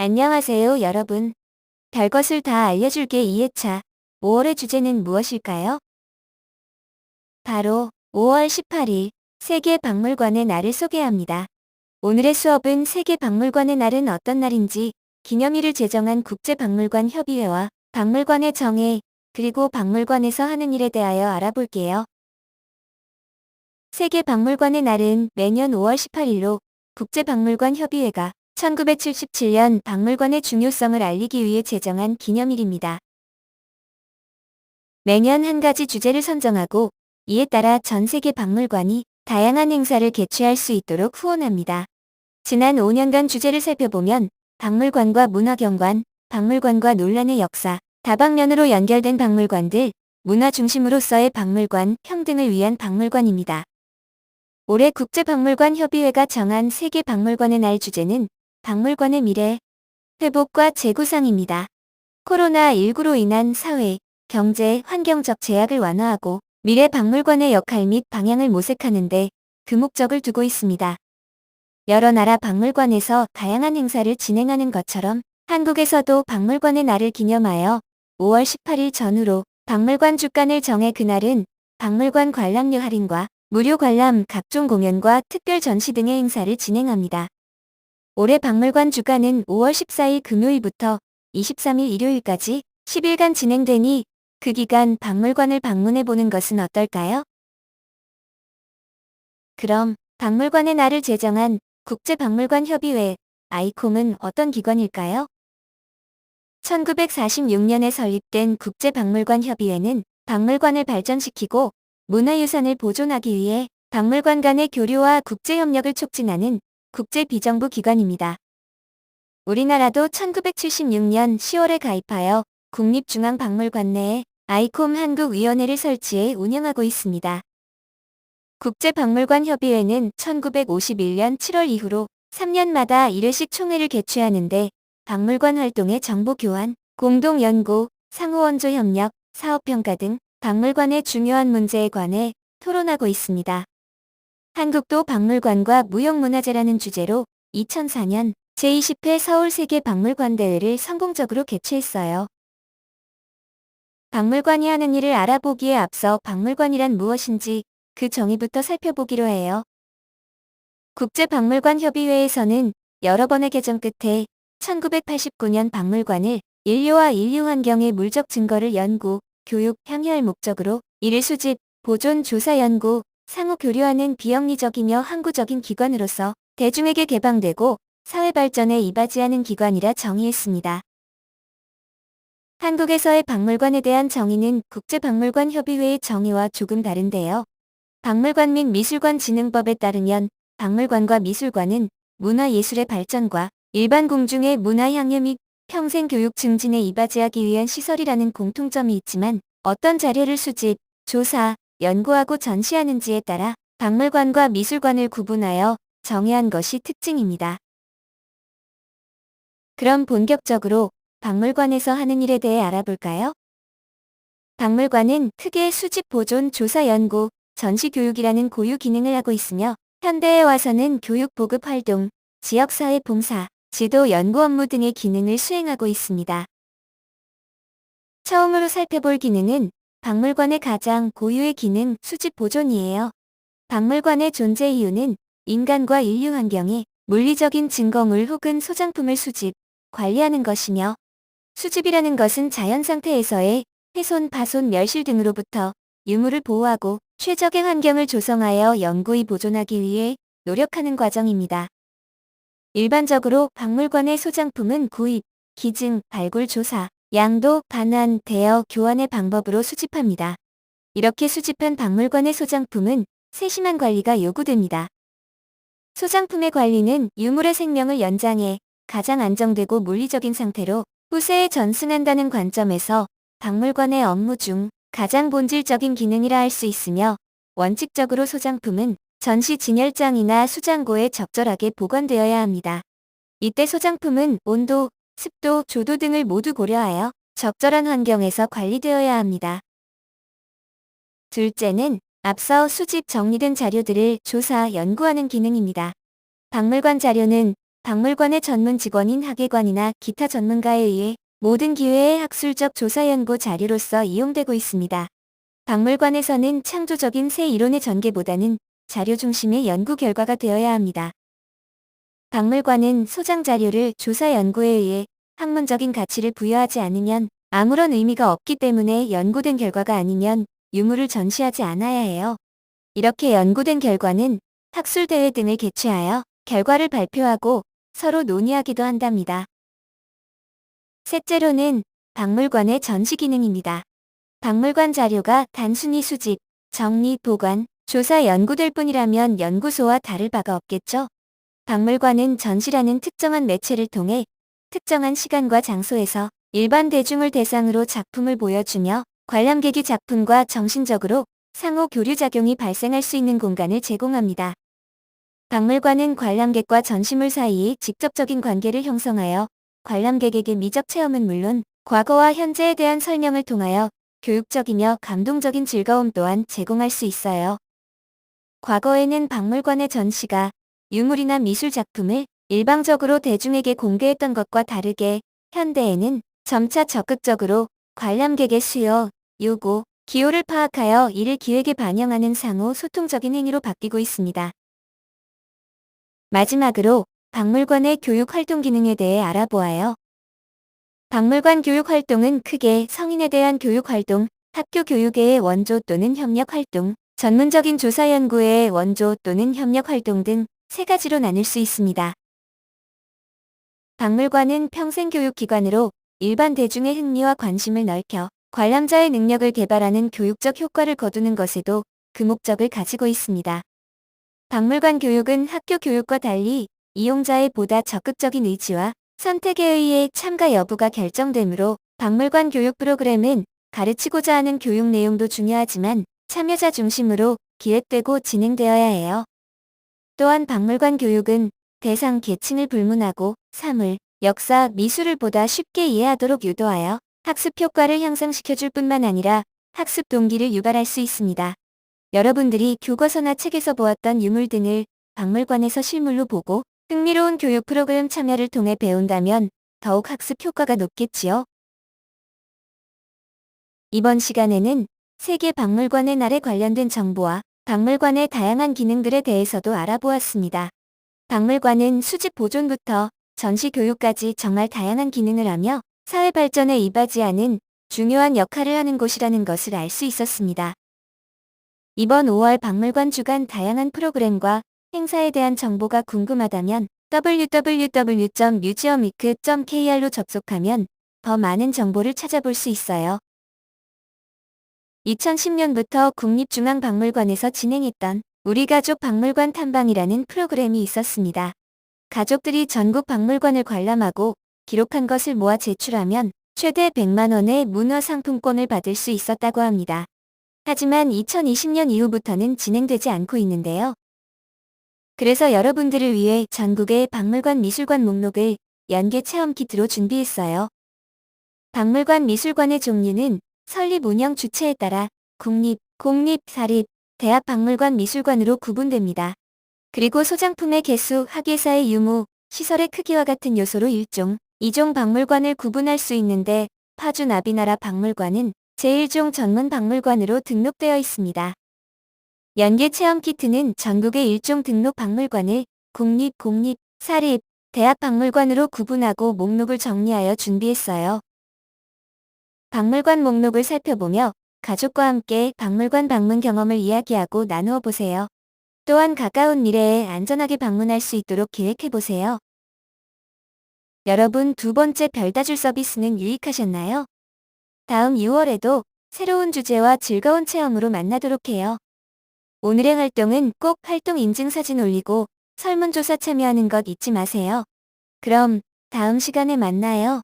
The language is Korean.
안녕하세요, 여러분. 별것을 다 알려줄게 2회차. 5월의 주제는 무엇일까요? 바로 5월 18일 세계박물관의 날을 소개합니다. 오늘의 수업은 세계박물관의 날은 어떤 날인지, 기념일을 제정한 국제박물관 협의회와 박물관의 정의, 그리고 박물관에서 하는 일에 대하여 알아볼게요. 세계박물관의 날은 매년 5월 18일로 국제박물관 협의회가 1977년 박물관의 중요성을 알리기 위해 제정한 기념일입니다. 매년 한 가지 주제를 선정하고 이에 따라 전 세계 박물관이 다양한 행사를 개최할 수 있도록 후원합니다. 지난 5년간 주제를 살펴보면 박물관과 문화경관, 박물관과 논란의 역사, 다방면으로 연결된 박물관들, 문화 중심으로서의 박물관, 평등을 위한 박물관입니다. 올해 국제박물관 협의회가 정한 세계박물관의 날 주제는 박물관의 미래, 회복과 재구상입니다. 코로나19로 인한 사회, 경제, 환경적 제약을 완화하고 미래 박물관의 역할 및 방향을 모색하는 데 그 목적을 두고 있습니다. 여러 나라 박물관에서 다양한 행사를 진행하는 것처럼 한국에서도 박물관의 날을 기념하여 5월 18일 전후로 박물관 주간을 정해 그날은 박물관 관람료 할인과 무료 관람, 각종 공연과 특별 전시 등의 행사를 진행합니다. 올해 박물관 주간은 5월 14일 금요일부터 23일 일요일까지 10일간 진행되니 그 기간 박물관을 방문해보는 것은 어떨까요? 그럼 박물관의 날을 제정한 국제박물관협의회 아이콤은 어떤 기관일까요? 1946년에 설립된 국제박물관협의회는 박물관을 발전시키고 문화유산을 보존하기 위해 박물관 간의 교류와 국제협력을 촉진하는 국제비정부 기관입니다. 우리나라도 1976년 10월에 가입하여 국립중앙박물관 내에 아이콤 한국위원회를 설치해 운영하고 있습니다. 국제박물관협의회는 1951년 7월 이후로 3년마다 1회씩 총회를 개최하는데 박물관 활동의 정보 교환, 공동 연구, 상호 원조 협력, 사업평가 등 박물관의 중요한 문제에 관해 토론하고 있습니다. 한국도 박물관과 무형문화재라는 주제로 2004년 제20회 서울세계박물관대회를 성공적으로 개최했어요. 박물관이 하는 일을 알아보기에 앞서 박물관이란 무엇인지 그 정의부터 살펴보기로 해요. 국제박물관협의회에서는 여러 번의 개정 끝에 1989년 박물관을 인류와 인류 환경의 물적 증거를 연구, 교육, 향유할 목적으로 이를 수집, 보존, 조사, 연구, 상호 교류하는 비영리적이며 항구적인 기관으로서 대중에게 개방되고 사회 발전에 이바지하는 기관이라 정의했습니다. 한국에서의 박물관에 대한 정의는 국제박물관협의회의 정의와 조금 다른데요. 박물관 및 미술관 진흥법에 따르면 박물관과 미술관은 문화예술의 발전과 일반 공중의 문화 향유 및 평생 교육 증진에 이바지하기 위한 시설이라는 공통점이 있지만 어떤 자료를 수집, 조사, 연구하고 전시하는지에 따라 박물관과 미술관을 구분하여 정의한 것이 특징입니다. 그럼 본격적으로 박물관에서 하는 일에 대해 알아볼까요? 박물관은 크게 수집, 보존, 조사, 연구, 전시, 교육이라는 고유 기능을 하고 있으며 현대에 와서는 교육, 보급 활동, 지역사회 봉사, 지도, 연구 업무 등의 기능을 수행하고 있습니다. 처음으로 살펴볼 기능은 박물관의 가장 고유의 기능, 수집, 보존이에요. 박물관의 존재 이유는 인간과 인류 환경에 물리적인 증거물 혹은 소장품을 수집, 관리하는 것이며 수집이라는 것은 자연 상태에서의 훼손, 파손, 멸실 등으로부터 유물을 보호하고 최적의 환경을 조성하여 영구히 보존하기 위해 노력하는 과정입니다. 일반적으로 박물관의 소장품은 구입, 기증, 발굴, 조사, 양도, 반환, 대여, 교환의 방법으로 수집합니다. 이렇게 수집한 박물관의 소장품은 세심한 관리가 요구됩니다. 소장품의 관리는 유물의 생명을 연장해 가장 안정되고 물리적인 상태로 후세에 전승한다는 관점에서 박물관의 업무 중 가장 본질적인 기능이라 할 수 있으며 원칙적으로 소장품은 전시 진열장이나 수장고에 적절하게 보관되어야 합니다. 이때 소장품은 온도, 습도, 조도 등을 모두 고려하여 적절한 환경에서 관리되어야 합니다. 둘째는 앞서 수집 정리된 자료들을 조사, 연구하는 기능입니다. 박물관 자료는 박물관의 전문 직원인 학예관이나 기타 전문가에 의해 모든 기회의 학술적 조사 연구 자료로서 이용되고 있습니다. 박물관에서는 창조적인 새 이론의 전개보다는 자료 중심의 연구 결과가 되어야 합니다. 박물관은 소장 자료를 조사 연구에 의해 학문적인 가치를 부여하지 않으면 아무런 의미가 없기 때문에 연구된 결과가 아니면 유물을 전시하지 않아야 해요. 이렇게 연구된 결과는 학술대회 등을 개최하여 결과를 발표하고 서로 논의하기도 한답니다. 셋째로는 박물관의 전시 기능입니다. 박물관 자료가 단순히 수집, 정리, 보관, 조사, 연구될 뿐이라면 연구소와 다를 바가 없겠죠? 박물관은 전시라는 특정한 매체를 통해 특정한 시간과 장소에서 일반 대중을 대상으로 작품을 보여주며 관람객이 작품과 정신적으로 상호 교류작용이 발생할 수 있는 공간을 제공합니다. 박물관은 관람객과 전시물 사이에 직접적인 관계를 형성하여 관람객에게 미적 체험은 물론 과거와 현재에 대한 설명을 통하여 교육적이며 감동적인 즐거움 또한 제공할 수 있어요. 과거에는 박물관의 전시가 유물이나 미술 작품을 일방적으로 대중에게 공개했던 것과 다르게 현대에는 점차 적극적으로 관람객의 수요, 요구, 기호를 파악하여 이를 기획에 반영하는 상호 소통적인 행위로 바뀌고 있습니다. 마지막으로 박물관의 교육 활동 기능에 대해 알아보아요. 박물관 교육 활동은 크게 성인에 대한 교육 활동, 학교 교육의 원조 또는 협력 활동, 전문적인 조사 연구의 원조 또는 협력 활동 등 세 가지로 나눌 수 있습니다. 박물관은 평생교육기관으로 일반 대중의 흥미와 관심을 넓혀 관람자의 능력을 개발하는 교육적 효과를 거두는 것에도 그 목적을 가지고 있습니다. 박물관 교육은 학교 교육과 달리 이용자의 보다 적극적인 의지와 선택에 의해 참가 여부가 결정되므로 박물관 교육 프로그램은 가르치고자 하는 교육 내용도 중요하지만 참여자 중심으로 기획되고 진행되어야 해요. 또한 박물관 교육은 대상 계층을 불문하고 사물, 역사, 미술을 보다 쉽게 이해하도록 유도하여 학습 효과를 향상시켜줄 뿐만 아니라 학습 동기를 유발할 수 있습니다. 여러분들이 교과서나 책에서 보았던 유물 등을 박물관에서 실물로 보고 흥미로운 교육 프로그램 참여를 통해 배운다면 더욱 학습 효과가 높겠지요. 이번 시간에는 세계 박물관의 날에 관련된 정보와 박물관의 다양한 기능들에 대해서도 알아보았습니다. 박물관은 수집 보존부터 전시 교육까지 정말 다양한 기능을 하며 사회 발전에 이바지하는 중요한 역할을 하는 곳이라는 것을 알 수 있었습니다. 이번 5월 박물관 주간 다양한 프로그램과 행사에 대한 정보가 궁금하다면 www.museumweek.kr로 접속하면 더 많은 정보를 찾아볼 수 있어요. 2010년부터 국립중앙박물관에서 진행했던 우리 가족 박물관 탐방이라는 프로그램이 있었습니다. 가족들이 전국 박물관을 관람하고 기록한 것을 모아 제출하면 최대 100만 원의 문화상품권을 받을 수 있었다고 합니다. 하지만 2020년 이후부터는 진행되지 않고 있는데요. 그래서 여러분들을 위해 전국의 박물관 미술관 목록을 연계 체험 키트로 준비했어요. 박물관 미술관의 종류는 설립 운영 주체에 따라 국립, 공립, 사립, 대학 박물관 미술관으로 구분됩니다. 그리고 소장품의 개수, 학예사의 유무, 시설의 크기와 같은 요소로 1종, 2종 박물관을 구분할 수 있는데 파주 나비나라 박물관은 제1종 전문 박물관으로 등록되어 있습니다. 연계 체험 키트는 전국의 1종 등록 박물관을 국립, 공립, 사립, 대학 박물관으로 구분하고 목록을 정리하여 준비했어요. 박물관 목록을 살펴보며 가족과 함께 박물관 방문 경험을 이야기하고 나누어 보세요. 또한 가까운 미래에 안전하게 방문할 수 있도록 계획해보세요. 여러분, 두 번째 별다줄 서비스는 유익하셨나요? 다음 6월에도 새로운 주제와 즐거운 체험으로 만나도록 해요. 오늘의 활동은 꼭 활동 인증 사진 올리고 설문조사 참여하는 것 잊지 마세요. 그럼 다음 시간에 만나요.